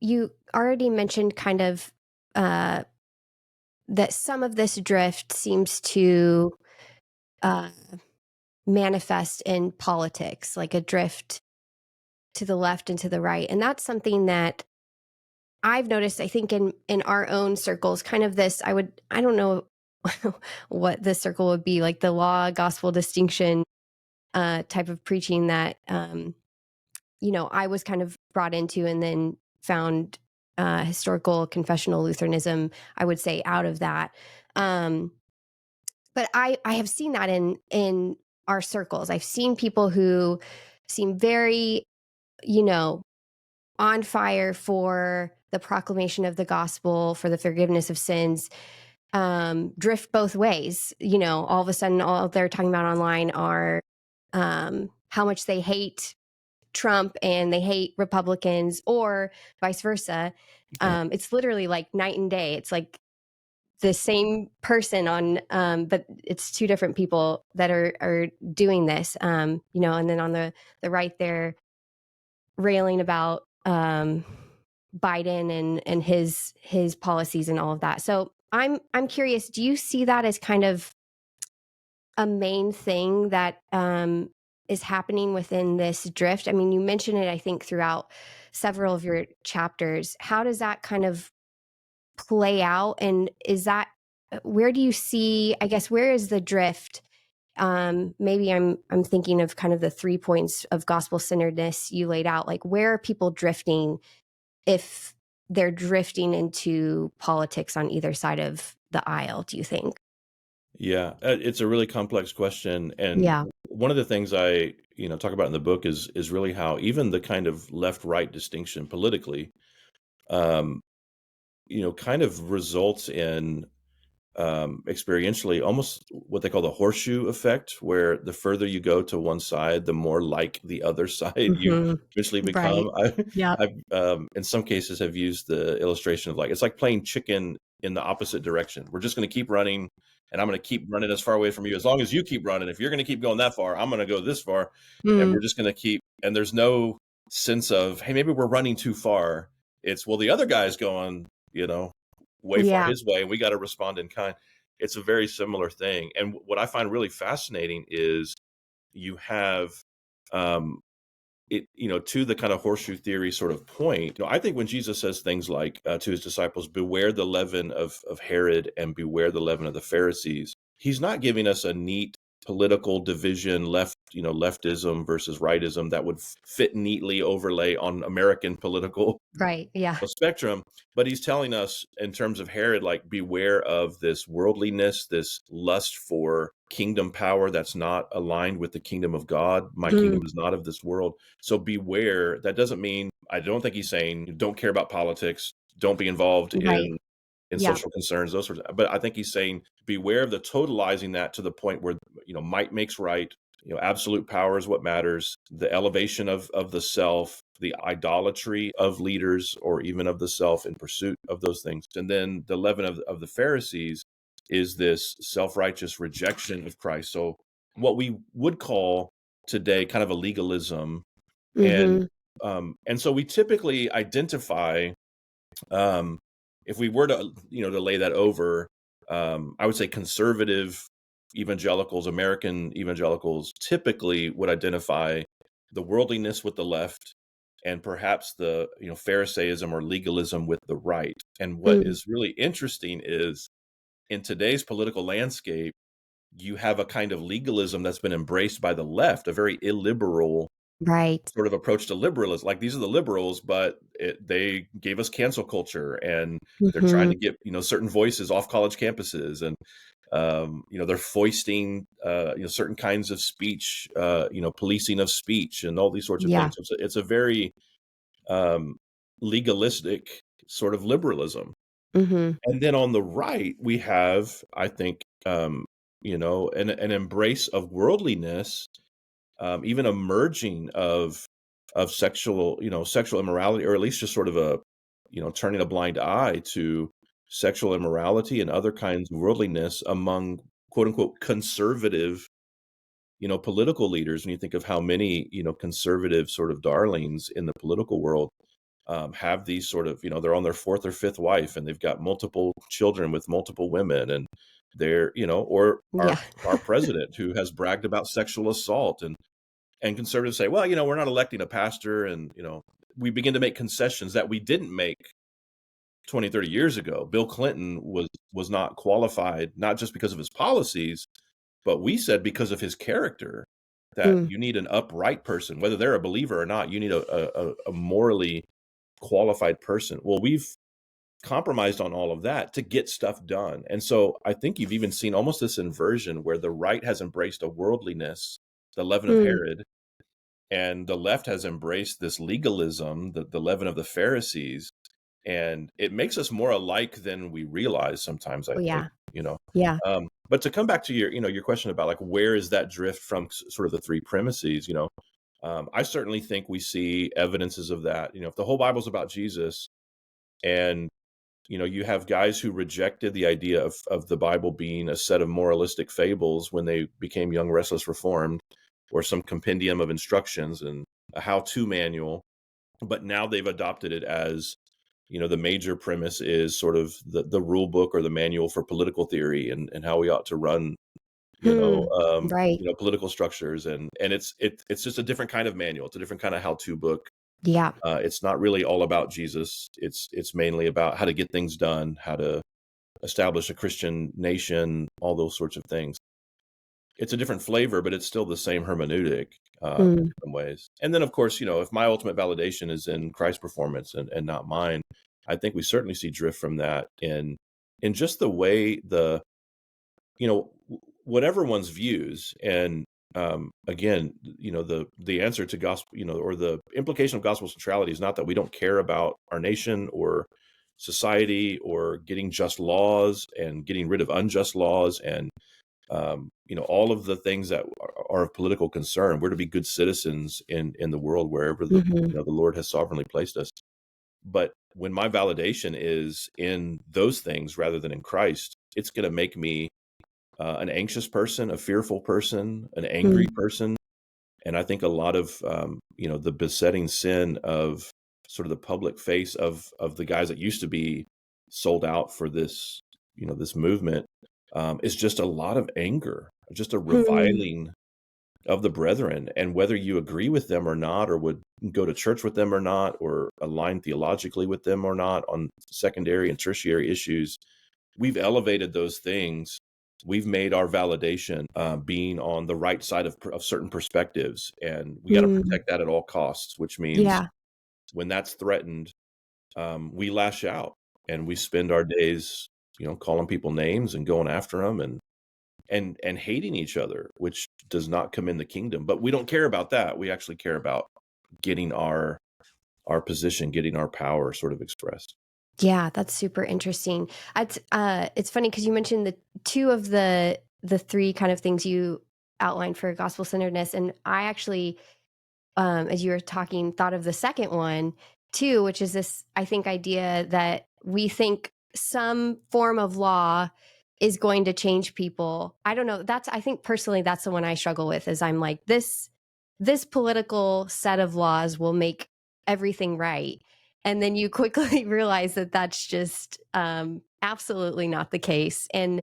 you already mentioned kind of uh, that some of this drift seems to uh, manifest in politics, like a drift to the left and to the right. And that's something that I've noticed, I think, in our own circles, kind of this, I don't know what the circle would be, like the law gospel distinction type of preaching that, I was kind of brought into and then found historical confessional Lutheranism, I would say, out of that. Um, but I have seen that in our circles. I've seen people who seem very, you know, on fire for the proclamation of the gospel, for the forgiveness of sins, drift both ways. All of a sudden, all they're talking about online are how much they hate Trump and they hate Republicans, or vice versa. Yeah. It's literally like night and day. It's like the same person on, but it's two different people that are doing this. And then on the right, they're railing about Biden and his policies and all of that. So I'm curious, do you see that as kind of a main thing that is happening within this drift? I mean, you mentioned it, I think, throughout several of your chapters. How does that kind of play out? And is that, where do you see, I guess, where is the drift? Maybe I'm thinking of kind of the 3 points of gospel centeredness you laid out. Like, where are people drifting if they're drifting into politics on either side of the aisle, do you think? Yeah, it's a really complex question, and Yeah. one of the things I talk about in the book is really how even the kind of left-right distinction politically, um, kind of results in experientially almost what they call the horseshoe effect, where the further you go to one side, the more like the other side you Hmm. eventually become. Right. Yep. I've in some cases have used the illustration of, like, it's like playing chicken in the opposite direction. We're just going to keep running, and I'm going to keep running as far away from you as long as you keep running. If you're going to keep going that far, I'm going to go this far, and Mm. we're just going to keep. And there's no sense of, hey, maybe we're running too far. It's, well, the other guy's going, way far Yeah. his way, and we got to respond in kind. It's a very similar thing. And what I find really fascinating is you have it, to the kind of horseshoe theory sort of point. I think when Jesus says things like to his disciples, beware the leaven of Herod and beware the leaven of the Pharisees, he's not giving us a neat political division, leftism versus rightism that would fit neatly overlay on American political Right. Yeah. spectrum. But he's telling us in terms of Herod, like, beware of this worldliness, this lust for kingdom power that's not aligned with the kingdom of God. My Mm. kingdom is not of this world. So beware. That doesn't mean, I don't think he's saying don't care about politics, don't be involved Right. in Yeah. social concerns, those sorts of, but I think he's saying beware of the totalizing that to the point where, might makes right. Absolute power is what matters. The elevation of the self, the idolatry of leaders or even of the self in pursuit of those things. And then the leaven of the Pharisees is this self-righteous rejection of Christ. So what we would call today kind of a legalism. And Hmm. and so we typically identify, um, if we were to, to lay that over, I would say conservative evangelicals, American evangelicals, typically would identify the worldliness with the left and perhaps the, Pharisaism or legalism with the right. And what Mm. is really interesting is in today's political landscape, you have a kind of legalism that's been embraced by the left, a very illiberal Right. sort of approach to liberalism. Like, these are the liberals, but they gave us cancel culture, and they're trying Hmm. to get certain voices off college campuses, and they're foisting certain kinds of speech, policing of speech, and all these sorts of Yeah. things. So it's a very um, legalistic sort of liberalism. Hmm. And then on the right, we have, I think, an embrace of worldliness, even a merging of sexual immorality, or at least just sort of a, turning a blind eye to sexual immorality and other kinds of worldliness among quote unquote conservative, political leaders. When you think of how many, conservative sort of darlings in the political world have these sort of, they're on their fourth or fifth wife, and they've got multiple children with multiple women, and they're, or Yeah. our president who has bragged about sexual assault, and conservatives say, well, we're not electing a pastor, and we begin to make concessions that we didn't make 20, 30 years ago. Bill Clinton was not qualified, not just because of his policies, but we said because of his character, that Mm, you need an upright person, whether they're a believer or not. You need a morally qualified person. Well, we've compromised on all of that to get stuff done. And so I think you've even seen almost this inversion where the right has embraced a worldliness, the leaven of mm, Herod, and the left has embraced this legalism, the leaven of the Pharisees. And it makes us more alike than we realize sometimes, I oh, think, yeah. Yeah. but to come back to your question about like, where is that drift from sort of the three premises, I certainly think we see evidences of that. If the whole Bible's about Jesus, and you have guys who rejected the idea of the Bible being a set of moralistic fables when they became young, restless, reformed, or some compendium of instructions and a how-to manual, but now they've adopted it as, the major premise is sort of the rule book or the manual for political theory, and how we ought to run, Hmm. Right. political structures, and it's just a different kind of manual. It's a different kind of how-to book. Yeah. It's not really all about Jesus. It's mainly about how to get things done, how to establish a Christian nation, all those sorts of things. It's a different flavor, but it's still the same hermeneutic, in Mm, some ways. And then, of course, if my ultimate validation is in Christ's performance and not mine, I think we certainly see drift from that in just the way whatever one's views. And again, the answer to gospel, or the implication of gospel centrality is not that we don't care about our nation or society or getting just laws and getting rid of unjust laws, and all of the things that are of political concern. We're to be good citizens in the world wherever mhm, the Lord has sovereignly placed us. But when my validation is in those things rather than in Christ, it's going to make me an anxious person, a fearful person, an mm, angry person. And I think a lot of the besetting sin of sort of the public face of the guys that used to be sold out for this this movement, is just a lot of anger, just a hmm, reviling of the brethren. And whether you agree with them or not, or would go to church with them or not, or align theologically with them or not on secondary and tertiary issues, we've elevated those things. We've made our validation being on the right side of certain perspectives, and we got to mm, protect that at all costs. Which means yeah. when that's threatened, we lash out and we spend our days, calling people names and going after them, and hating each other, which does not commend the kingdom. But we don't care about that. We actually care about getting our position, getting our power sort of expressed. Yeah, that's super interesting. It's funny because you mentioned the 2 of the 3 kind of things you outlined for gospel centeredness, and I actually, as you were talking, thought of the second one too, which is this, I think, idea that we think some form of law is going to change people. I don't know. I think personally, that's the one I struggle with. Is I'm like this political set of laws will make everything right, and then you quickly realize that that's just absolutely not the case. And